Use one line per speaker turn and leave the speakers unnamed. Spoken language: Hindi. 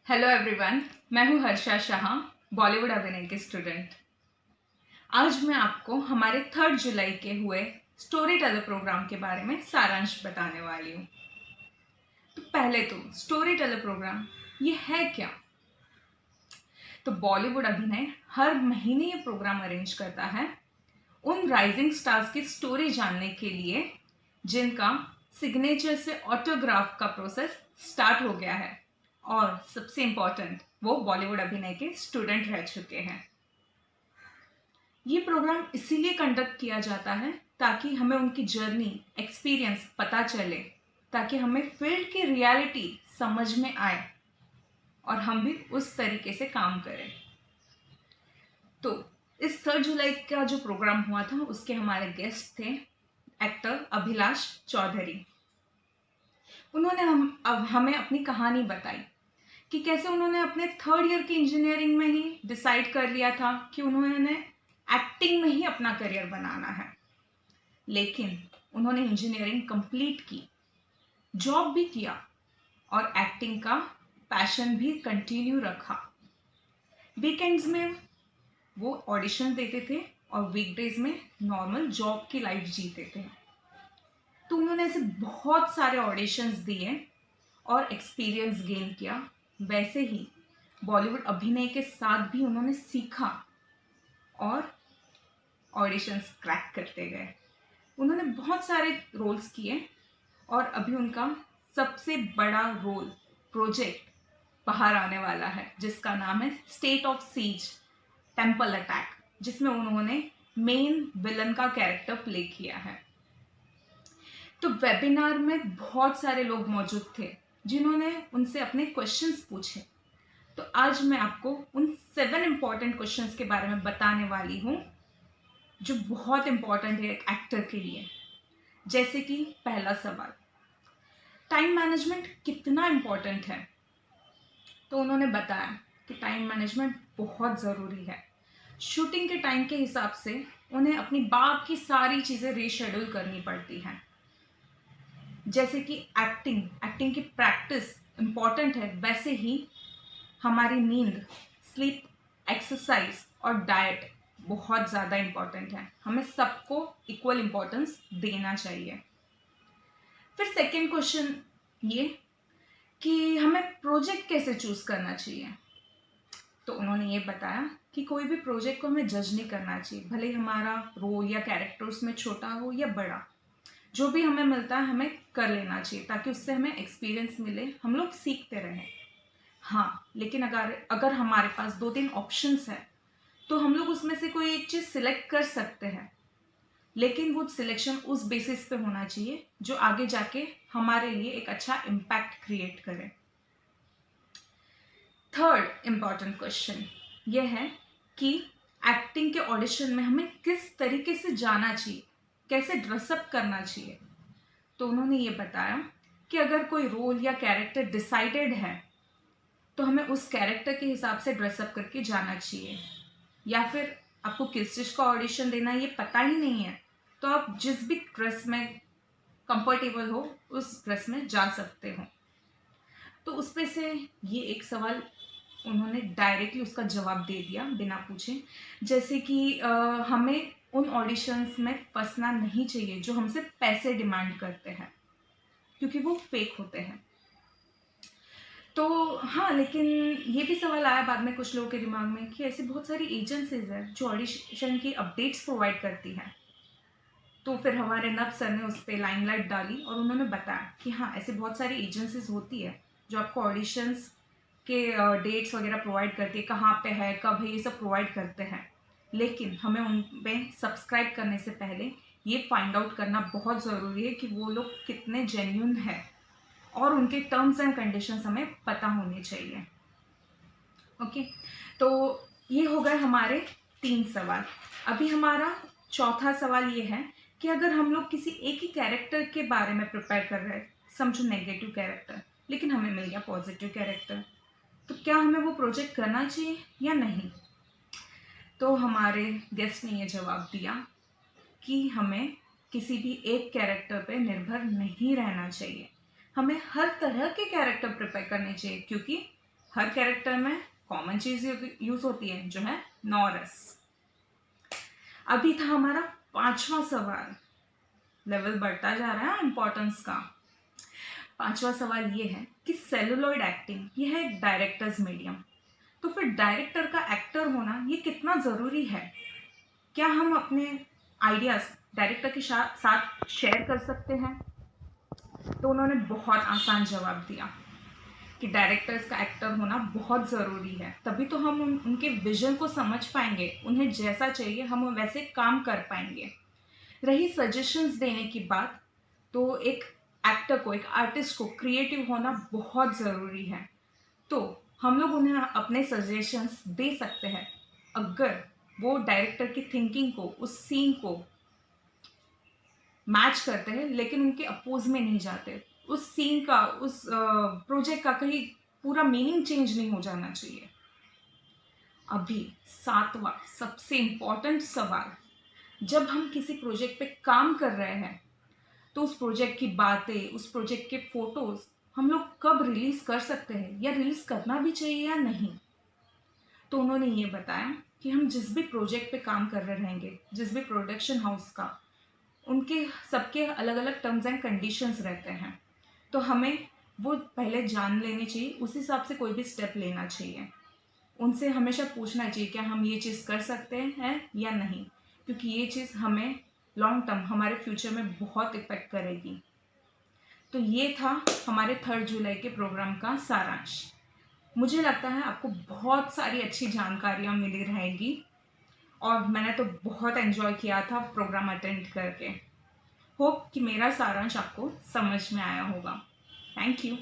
हेलो एवरीवन, मैं हूं हर्षा शाह, बॉलीवुड अभिनय की स्टूडेंट। आज मैं आपको हमारे 3 जुलाई के हुए स्टोरी टेलर प्रोग्राम के बारे में सारांश बताने वाली हूं। तो पहले तो स्टोरी टेलर प्रोग्राम ये है क्या? तो बॉलीवुड अभिनय हर महीने ये प्रोग्राम अरेंज करता है उन राइजिंग स्टार्स की स्टोरी जानने के लिए जिनका सिग्नेचर से ऑटोग्राफ का प्रोसेस स्टार्ट हो गया है, और सबसे इम्पोर्टेंट वो बॉलीवुड अभिनय के स्टूडेंट रह चुके हैं। ये प्रोग्राम इसीलिए कंडक्ट किया जाता है ताकि हमें उनकी जर्नी एक्सपीरियंस पता चले, ताकि हमें फील्ड की रियलिटी समझ में आए और हम भी उस तरीके से काम करें। तो इस 3 जुलाई का जो प्रोग्राम हुआ था उसके हमारे गेस्ट थे एक्टर अभिलाष चौधरी। उन्होंने अब हमें अपनी कहानी बताई कि कैसे उन्होंने अपने 3rd ईयर की इंजीनियरिंग में ही डिसाइड कर लिया था कि उन्होंने एक्टिंग में ही अपना करियर बनाना है, लेकिन उन्होंने इंजीनियरिंग कंप्लीट की, जॉब भी किया और एक्टिंग का पैशन भी कंटिन्यू रखा। वीकेंड्स में वो ऑडिशन देते थे और वीकडेज में नॉर्मल जॉब की लाइफ जीते थे। तो उन्होंने ऐसे बहुत सारे ऑडिशंस दिए और एक्सपीरियंस गेन किया। वैसे ही बॉलीवुड अभिनय के साथ भी उन्होंने सीखा और ऑडिशंस क्रैक करते गए। उन्होंने बहुत सारे रोल्स किए और अभी उनका सबसे बड़ा रोल प्रोजेक्ट बाहर आने वाला है जिसका नाम है State of Siege Temple Attack, जिसमें उन्होंने मेन विलन का कैरेक्टर प्ले किया है। तो वेबिनार में बहुत सारे लोग मौजूद थे जिन्होंने उनसे अपने क्वेश्चंस पूछे। तो आज मैं आपको उन 7 इंपॉर्टेंट क्वेश्चंस के बारे में बताने वाली हूँ जो बहुत इंपॉर्टेंट है एक एक्टर के लिए। जैसे कि पहला सवाल, टाइम मैनेजमेंट कितना इंपॉर्टेंट है? तो उन्होंने बताया कि टाइम मैनेजमेंट बहुत ज़रूरी है। शूटिंग के टाइम के हिसाब से उन्हें अपनी बाकी सारी चीज़ें रीशेड्यूल करनी पड़ती हैं। जैसे कि एक्टिंग की प्रैक्टिस इम्पॉर्टेंट है, वैसे ही हमारी नींद, स्लीप, एक्सरसाइज और डाइट बहुत ज़्यादा इम्पॉर्टेंट है। हमें सबको इक्वल इम्पोर्टेंस देना चाहिए। फिर सेकेंड क्वेश्चन ये कि हमें प्रोजेक्ट कैसे चूज करना चाहिए? तो उन्होंने ये बताया कि कोई भी प्रोजेक्ट को हमें जज नहीं करना चाहिए, भले हमारा रोल या कैरेक्टर उसमें छोटा हो या बड़ा। जो भी हमें मिलता है हमें कर लेना चाहिए ताकि उससे हमें एक्सपीरियंस मिले, हम लोग सीखते रहें। हाँ, लेकिन अगर हमारे पास 2-3 ऑप्शंस है तो हम लोग उसमें से कोई एक चीज़ सिलेक्ट कर सकते हैं, लेकिन वो सिलेक्शन उस बेसिस पे होना चाहिए जो आगे जाके हमारे लिए एक अच्छा इम्पैक्ट क्रिएट करे। थर्ड इम्पॉर्टेंट क्वेश्चन ये है कि एक्टिंग के ऑडिशन में हमें किस तरीके से जाना चाहिए, कैसे ड्रेसअप करना चाहिए। तो उन्होंने ये बताया कि अगर कोई रोल या कैरेक्टर डिसाइडेड है तो हमें उस कैरेक्टर के हिसाब से ड्रेसअप करके जाना चाहिए, या फिर आपको किस चीज़ का ऑडिशन देना है ये पता ही नहीं है तो आप जिस भी ड्रेस में कंफर्टेबल हो उस ड्रेस में जा सकते हो। तो उस पे से ये एक सवाल उन्होंने डायरेक्टली उसका जवाब दे दिया बिना पूछे, जैसे कि हमें उन ऑडिशंस में फंसना नहीं चाहिए जो हमसे पैसे डिमांड करते हैं, क्योंकि वो फेक होते हैं। तो हाँ, लेकिन ये भी सवाल आया बाद में कुछ लोगों के दिमाग में कि ऐसी बहुत सारी एजेंसीज हैं जो ऑडिशन की अपडेट्स प्रोवाइड करती हैं। तो फिर हमारे नब सर ने उस पर लाइमलाइट डाली और उन्होंने बताया कि हाँ, ऐसे बहुत सारी एजेंसीज होती है जो आपको ऑडिशंस के डेट्स वगैरह प्रोवाइड करती है, कहाँ पे है, कब है, ये सब प्रोवाइड करते हैं। लेकिन हमें उन पे सब्सक्राइब करने से पहले ये फाइंड आउट करना बहुत ज़रूरी है कि वो लोग कितने जेन्यून है और उनके टर्म्स एंड कंडीशंस हमें पता होने चाहिए। ओके, तो ये हो गए हमारे 3 सवाल। अभी हमारा चौथा सवाल ये है कि अगर हम लोग किसी एक ही कैरेक्टर के बारे में प्रिपेयर कर रहे हैं, समझो नेगेटिव कैरेक्टर, लेकिन हमें मिल गया पॉजिटिव कैरेक्टर, तो क्या हमें वो प्रोजेक्ट करना चाहिए या नहीं? तो हमारे गेस्ट ने ये जवाब दिया कि हमें किसी भी एक कैरेक्टर पे निर्भर नहीं रहना चाहिए। हमें हर तरह के कैरेक्टर प्रिपेयर करने चाहिए, क्योंकि हर कैरेक्टर में कॉमन चीज यूज होती है जो है नॉरस। अभी था हमारा 5वां सवाल। लेवल बढ़ता जा रहा है इंपॉर्टेंस का। 5वां सवाल ये है कि सेलुलॉइड एक्टिंग ये है एक डायरेक्टर्स मीडियम, तो फिर डायरेक्टर का एक्टर होना ये कितना ज़रूरी है? क्या हम अपने आइडियाज़ डायरेक्टर के साथ शेयर कर सकते हैं? तो उन्होंने बहुत आसान जवाब दिया कि डायरेक्टर्स का एक्टर होना बहुत ज़रूरी है, तभी तो हम उनके विजन को समझ पाएंगे, उन्हें जैसा चाहिए हम वैसे काम कर पाएंगे। रही सजेशंस देने की बात, तो एक एक्टर को, एक आर्टिस्ट को क्रिएटिव होना बहुत ज़रूरी है। तो हम लोग उन्हें अपने सजेशंस दे सकते हैं अगर वो डायरेक्टर की थिंकिंग को, उस सीन को मैच करते हैं, लेकिन उनके अपोज में नहीं जाते। उस सीन का, उस प्रोजेक्ट का कहीं पूरा मीनिंग चेंज नहीं हो जाना चाहिए। अभी 7वां सबसे इम्पोर्टेंट सवाल, जब हम किसी प्रोजेक्ट पे काम कर रहे हैं तो उस प्रोजेक्ट की बातें, उस प्रोजेक्ट के फोटोज हम लोग कब रिलीज कर सकते हैं, या रिलीज करना भी चाहिए या नहीं? तो उन्होंने ये बताया कि हम जिस भी प्रोजेक्ट पे काम कर रहे रहेंगे, जिस भी प्रोडक्शन हाउस का, उनके सबके अलग अलग टर्म्स एंड कंडीशंस रहते हैं, तो हमें वो पहले जान लेनी चाहिए, उस हिसाब से कोई भी स्टेप लेना चाहिए। उनसे हमेशा पूछना चाहिए क्या हम ये चीज़ कर सकते हैं या नहीं, क्योंकि ये चीज़ हमें लॉन्ग टर्म, हमारे फ्यूचर में बहुत इफेक्ट करेगी। तो ये था हमारे 3 जुलाई के प्रोग्राम का सारांश। मुझे लगता है आपको बहुत सारी अच्छी जानकारियाँ मिली रहेगी, और मैंने तो बहुत एंजॉय किया था प्रोग्राम अटेंड करके। होप कि मेरा सारांश आपको समझ में आया होगा। Thank you.